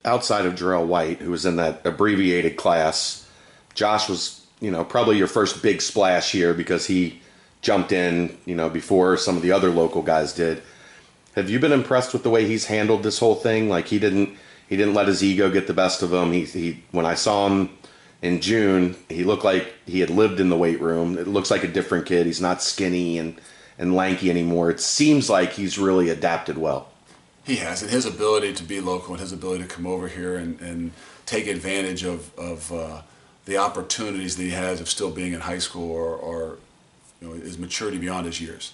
outside of Jarrell White, who was in that abbreviated class, Josh was, probably your first big splash here because he jumped in, before some of the other local guys did. Have you been impressed with the way he's handled this whole thing? Like he didn't let his ego get the best of him. He when I saw him in June, he looked like he had lived in the weight room. It looks like a different kid. He's not skinny and lanky anymore. It seems like he's really adapted well. He has, and his ability to be local and his ability to come over here and take advantage of the opportunities that he has of still being in high school or his maturity beyond his years.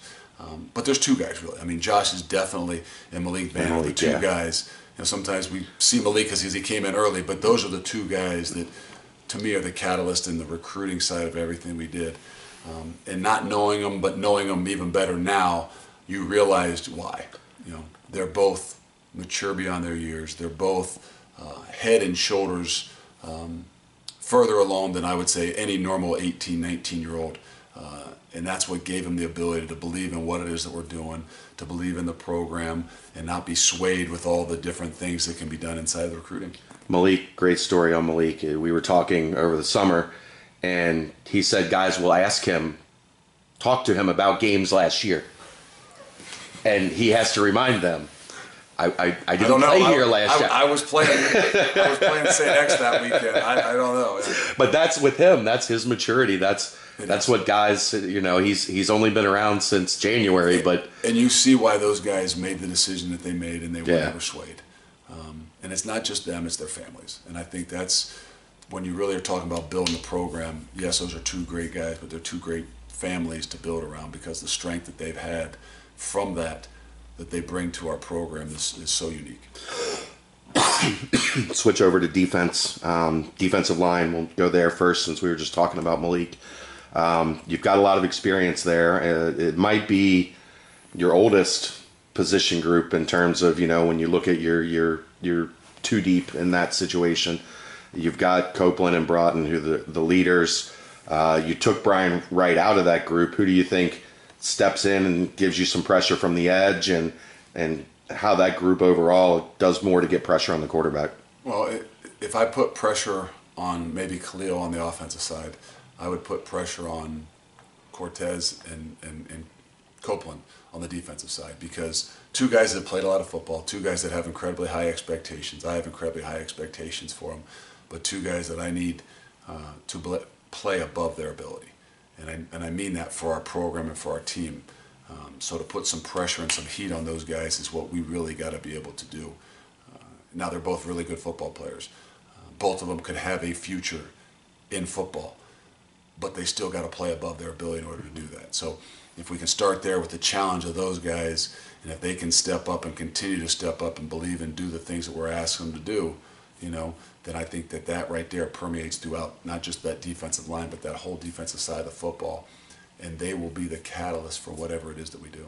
But there's two guys really. I mean, Josh is definitely, and Malik Vann are the two guys. Sometimes we see Malik because he came in early, but those are the two guys that, to me, are the catalyst in the recruiting side of everything we did. And not knowing them, but knowing them even better now, you realized why. They're both mature beyond their years. They're both head and shoulders further along than I would say any normal 18, 19-year-old. And that's what gave them the ability to believe in what it is that we're doing, to believe in the program, and not be swayed with all the different things that can be done inside of the recruiting. Malik, great story on Malik. We were talking over the summer, and he said guys will talk to him about games last year. And he has to remind them. I didn't play here last year. I was playing St. X that weekend. I don't know. But that's with him. That's his maturity. That's what guys, he's only been around since January. And you see why those guys made the decision that they made, and they were never swayed. And it's not just them, it's their families. And I think that's when you really are talking about building the program. Yes, those are two great guys, but they're two great families to build around because the strength that they've had from that they bring to our program is so unique. Switch over to defense. Defensive line, we'll go there first since we were just talking about Malik. You've got a lot of experience there. It might be your oldest position group in terms of, when you look at your too deep in that situation. You've got Copeland and Broughton, who the leaders. You took Brian Wright out of that group. Who do you think steps in and gives you some pressure from the edge, and how that group overall does more to get pressure on the quarterback? Well, if I put pressure on maybe Khalil on the offensive side, I would put pressure on Cortez and Copeland on the defensive side, because two guys that played a lot of football, two guys that have incredibly high expectations. I have incredibly high expectations for them, but two guys that I need to play above their ability. And I mean that for our program and for our team. So to put some pressure and some heat on those guys is what we really got to be able to do. Now they're both really good football players. Both of them could have a future in football, but they still got to play above their ability in order to do that. So if we can start there with the challenge of those guys, and if they can step up and continue to step up and believe and do the things that we're asking them to do, then I think that right there permeates throughout not just that defensive line, but that whole defensive side of the football. And they will be the catalyst for whatever it is that we do.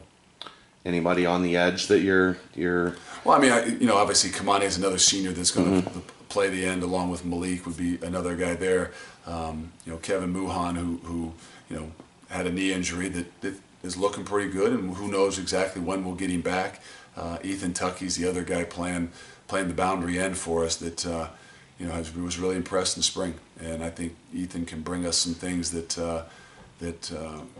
Anybody on the edge that you're? Well, I mean, obviously Kamani is another senior that's going to play the end, along with Malik would be another guy there. Kevin Muhan, who had a knee injury that is looking pretty good, and who knows exactly when we'll get him back. Ethan Tuckey's the other guy playing the boundary end for us that was really impressed in spring, and I think Ethan can bring us some things that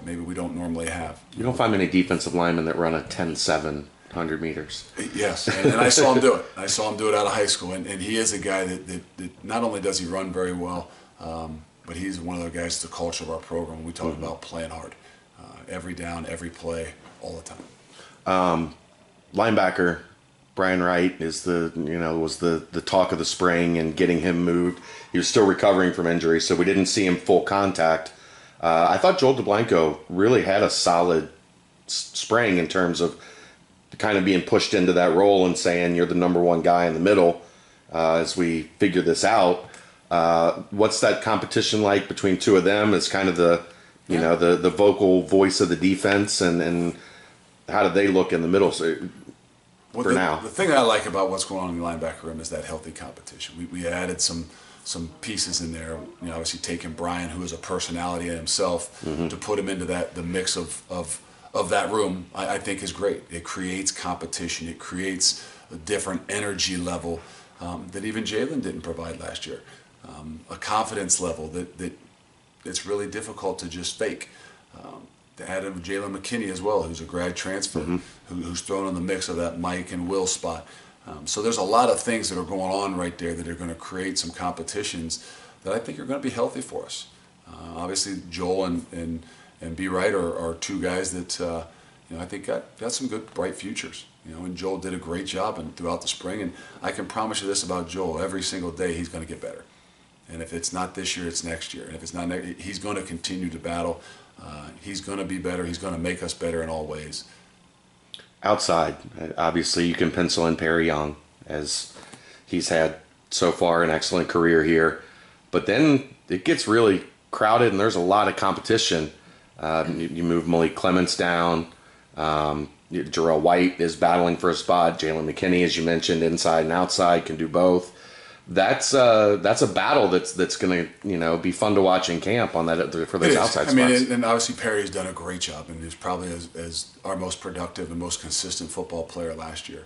maybe we don't normally have. You don't find many defensive linemen that run a 10-7 100 meters. Yes, and I saw him do it. I saw him do it out of high school, and he is a guy that not only does he run very well, but he's one of the guys, the culture of our program. We talk about playing hard, every down, every play, all the time. Linebacker Brian Wright was the talk of the spring, and getting him moved. He was still recovering from injury, so we didn't see him full contact. I thought Joel DeBlanco really had a solid spring in terms of kind of being pushed into that role and saying you're the number one guy in the middle as we figure this out. What's that competition like between two of them? It's kind of the vocal voice of the defense, and how do they look in the middle? So, now. The thing I like about what's going on in the linebacker room is that healthy competition. We added some pieces in there. Obviously taking Brian, who is a personality in himself, to put him into the mix of that room, I think is great. It creates competition. It creates a different energy level that even Jalen didn't provide last year. A confidence level that it's really difficult to just fake. To add in Jalen McKinney as well, who's a grad transfer, who's thrown in the mix of that Mike and Will spot. So there's a lot of things that are going on right there that are going to create some competitions that I think are going to be healthy for us. Obviously, Joel and B. Wright are two guys that I think got some good, bright futures. And Joel did a great job throughout the spring. And I can promise you this about Joel: every single day he's going to get better. And if it's not this year, it's next year. And if it's not next, he's going to continue to battle. He's going to be better. He's going to make us better in all ways. Outside, obviously, you can pencil in Perry Young, as he's had so far an excellent career here. But then it gets really crowded, and there's a lot of competition. You move Malik Clements down. Jarrell White is battling for a spot. Jalen McKinney, as you mentioned, inside and outside, can do both. That's a battle that's going to be fun to watch in camp on that for those outside spots. And obviously Perry's done a great job, and he's probably as our most productive and most consistent football player last year.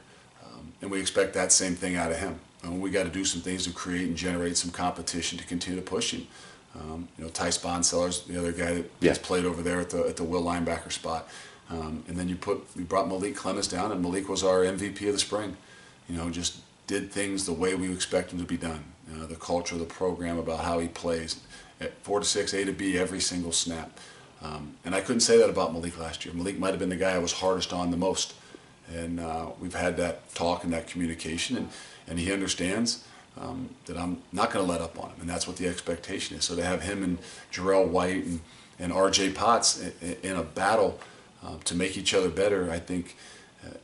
And we expect that same thing out of him. And we got to do some things to create and generate some competition to continue to push him. Ty Sponseller's the other guy that has played over there at the Will linebacker spot. And then we brought Malik Clements down, and Malik was our MVP of the spring. Just did things the way we expect him to be done. The culture of the program about how he plays, at 4 to 6, A to B every single snap. And I couldn't say that about Malik last year. Malik might have been the guy I was hardest on the most. And we've had that talk and that communication, and he understands that I'm not going to let up on him, and that's what the expectation is. So to have him and Jarrell White and R.J. Potts in a battle to make each other better, I think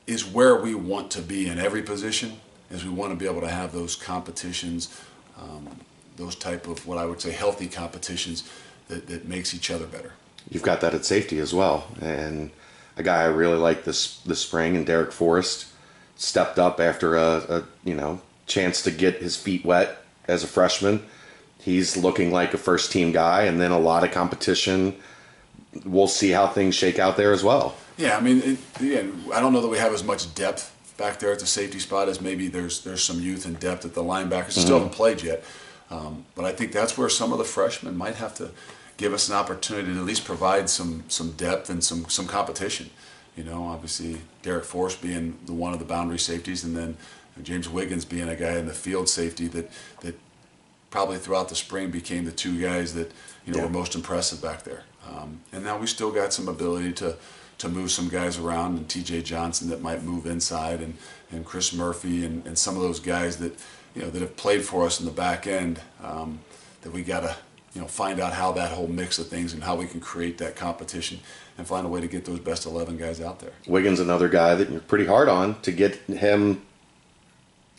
is where we want to be in every position. Is we want to be able to have those competitions, those type of what I would say healthy competitions that makes each other better. You've got that at safety as well, and a guy I really like this spring, and Derek Forrest stepped up after a chance to get his feet wet as a freshman. He's looking like a first team guy, and then a lot of competition. We'll see how things shake out there as well. Yeah, again, I don't know that we have as much depth back there at the safety spot as maybe there's some youth and depth at the linebackers. Still haven't played yet, but I think that's where some of the freshmen might have to give us an opportunity to at least provide some depth and some competition. Obviously Derek Forrest being one of the boundary safeties, and then James Wiggins being a guy in the field safety that probably throughout the spring became the two guys that were most impressive back there. And now we still got some ability to move some guys around, and T.J. Johnson that might move inside, and Chris Murphy and some of those guys that that have played for us in the back end, that we got to find out how that whole mix of things and how we can create that competition and find a way to get those best 11 guys out there. Wiggins, another guy that you're pretty hard on to get him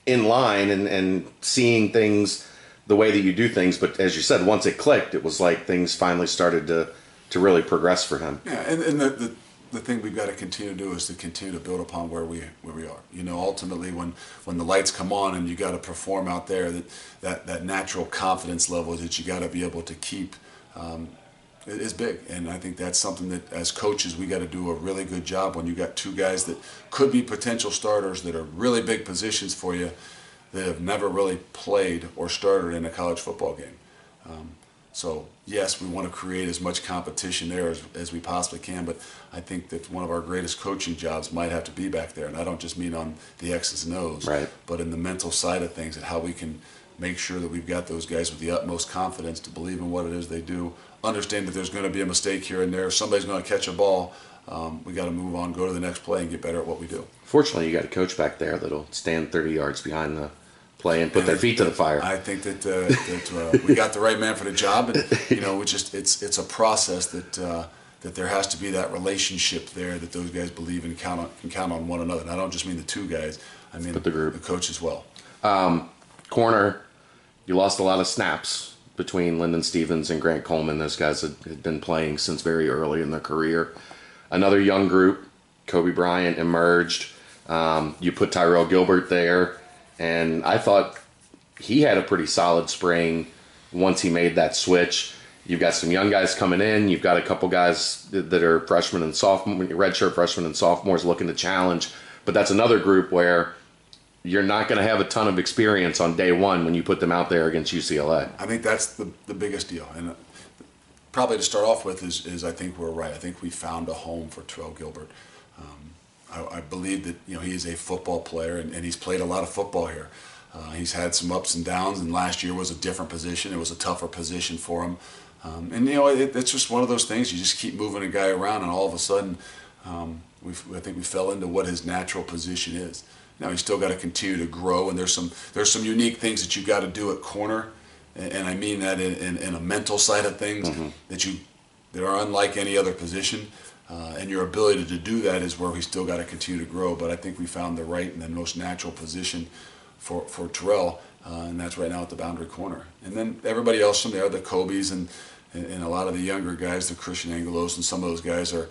in line and seeing things the way that you do things. But as you said, once it clicked, it was like things finally started to really progress for him. Yeah, and the thing we've got to continue to do is to continue to build upon where we are. Ultimately, when the lights come on and you got to perform out there, that natural confidence level that you got to be able to keep is big. And I think that's something that as coaches we got to do a really good job when you got two guys that could be potential starters that are really big positions for you that have never really played or started in a college football game. So yes, we want to create as much competition there as we possibly can, but I think that one of our greatest coaching jobs might have to be back there. And I don't just mean on the X's and O's, right, but in the mental side of things, and how we can make sure that we've got those guys with the utmost confidence to believe in what it is they do, understand that there's going to be a mistake here and there, somebody's going to catch a ball, we got to move on, go to the next play, and get better at what we do. Fortunately, you got a coach back there that'll stand 30 yards behind the play and put their feet to the fire. I think that we got the right man for the job, and it's a process that there has to be that relationship there, that those guys believe and can count on one another. And I don't just mean the two guys; I mean the group, the coach as well. Corner, you lost a lot of snaps between Lyndon Stevens and Grant Coleman. Those guys had been playing since very early in their career. Another young group, Kobe Bryant emerged. You put Tyrell Gilbert there. And I thought he had a pretty solid spring once he made that switch. You've got some young guys coming in. You've got a couple guys that are freshmen and sophomores, redshirt freshmen and sophomores looking to challenge. But that's another group where you're not going to have a ton of experience on day one when you put them out there against UCLA. I think that's the biggest deal. And probably to start off with is I think we're right. I think we found a home for Terrell Gilbert. I believe that he is a football player, and he's played a lot of football here. He's had some ups and downs, and last year was a different position. It was a tougher position for him. And it's just one of those things. You just keep moving a guy around, and all of a sudden, I think we fell into what his natural position is. Now he's still got to continue to grow, and there's some unique things that you got to do at corner, and I mean that in a mental side of things that are unlike any other position. And your ability to do that is where we still got to continue to grow. But I think we found the right and the most natural position for Terrell, and that's right now at the boundary corner. And then everybody else from there, the Kobe's and a lot of the younger guys, the Christian Angelos, and some of those guys are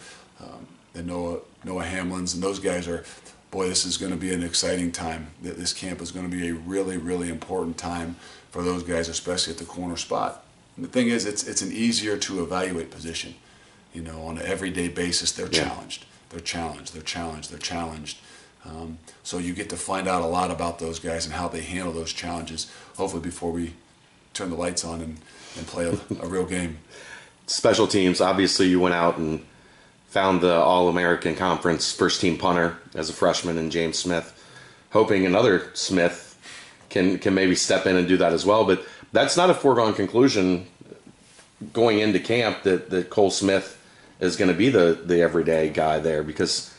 the Noah Hamlins, and those guys are, boy, this is going to be an exciting time. This camp is going to be a really, really important time for those guys, especially at the corner spot. And the thing is, it's an easier to evaluate position. On an everyday basis, they're challenged. They're challenged. They're challenged. They're challenged. So you get to find out a lot about those guys and how they handle those challenges, hopefully before we turn the lights on and play a real game. Special teams, obviously you went out and found the All-American Conference first-team punter as a freshman in James Smith, hoping another Smith can maybe step in and do that as well. But that's not a foregone conclusion going into camp that Cole Smith is going to be the everyday guy there, because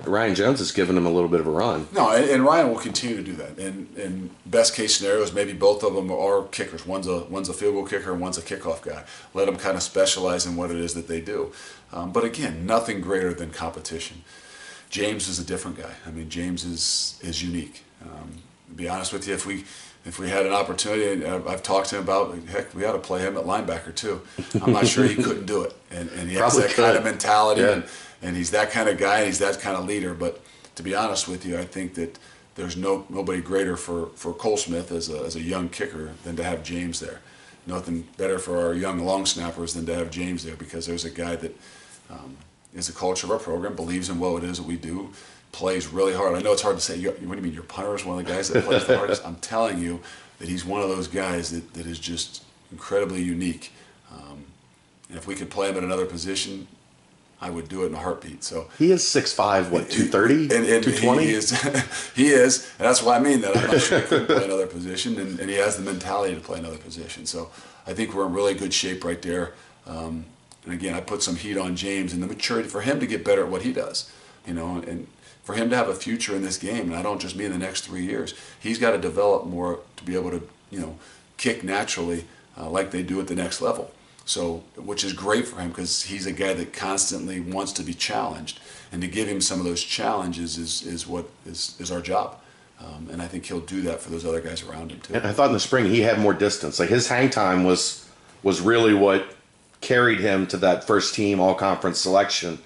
Ryan Jones has given him a little bit of a run. No, and Ryan will continue to do that. And best case scenarios, maybe both of them are kickers. One's a field goal kicker and one's a kickoff guy. Let them kind of specialize in what it is that they do. But again, nothing greater than competition. James is a different guy. I mean, James is unique. To be honest with you, if we had an opportunity, and I've talked to him about, heck, we ought to play him at linebacker too. I'm not sure he couldn't do it. And he has that kind of mentality, and he's that kind of guy, and he's that kind of leader. But to be honest with you, I think that there's nobody greater for Cole Smith as a young kicker than to have James there. Nothing better for our young long snappers than to have James there, because there's a guy that is the culture of our program, believes in what it is that we do, plays really hard. I know it's hard to say. What do you mean, your punter is one of the guys that plays the hardest? I'm telling you that he's one of those guys that is just incredibly unique. And if we could play him at another position, I would do it in a heartbeat. So he is 6'5", what, 230, 220? He is, and that's why I mean that. I'm not sure he could play another position, and he has the mentality to play another position. So I think we're in really good shape right there. And again, I put some heat on James and the maturity for him to get better at what he does, and for him to have a future in this game. And I don't just mean the next 3 years. He's got to develop more to be able to, kick naturally like they do at the next level. So, which is great for him, because he's a guy that constantly wants to be challenged, and to give him some of those challenges is what is our job. And I think he'll do that for those other guys around him too. And I thought in the spring he had more distance. Like his hang time was really what carried him to that first team all-conference selection,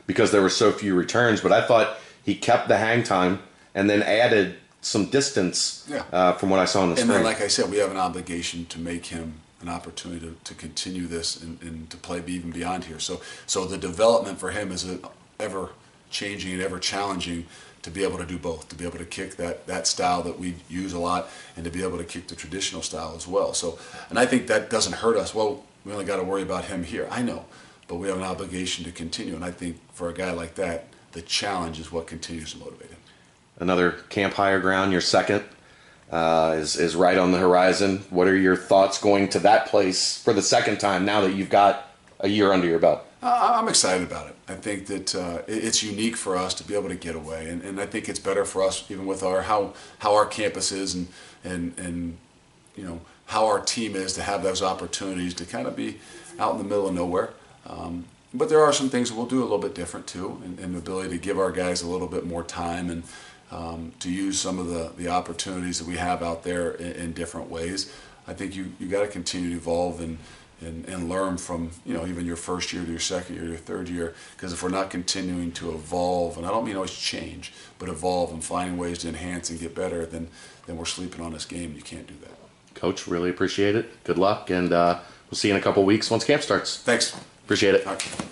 because there were so few returns. But I thought he kept the hang time and then added some distance from what I saw in the spring. And then, like I said, we have an obligation to make him an opportunity to continue this and to play even beyond here. So the development for him is ever changing and ever challenging, to be able to do both, to be able to kick that style that we use a lot, and to be able to kick the traditional style as well. So, and I think that doesn't hurt us. Well, we only got to worry about him here. I know, but we have an obligation to continue. And I think for a guy like that, the challenge is what continues to motivate him. Another camp higher ground, your second, is right on the horizon. What are your thoughts going to that place for the second time now that you've got a year under your belt? I'm excited about it. I think that it's unique for us to be able to get away, and I think it's better for us, even with how our campus is and how our team is, to have those opportunities to kind of be out in the middle of nowhere. But there are some things that we'll do a little bit different too, and the ability to give our guys a little bit more time, and to use some of the opportunities that we have out there in different ways. I think you got to continue to evolve and learn from even your first year to your second year to your third year, because if we're not continuing to evolve, and I don't mean always change, but evolve and finding ways to enhance and get better, then we're sleeping on this game. You can't do that. Coach, really appreciate it. Good luck, and we'll see you in a couple weeks once camp starts. Thanks. Appreciate it. All right.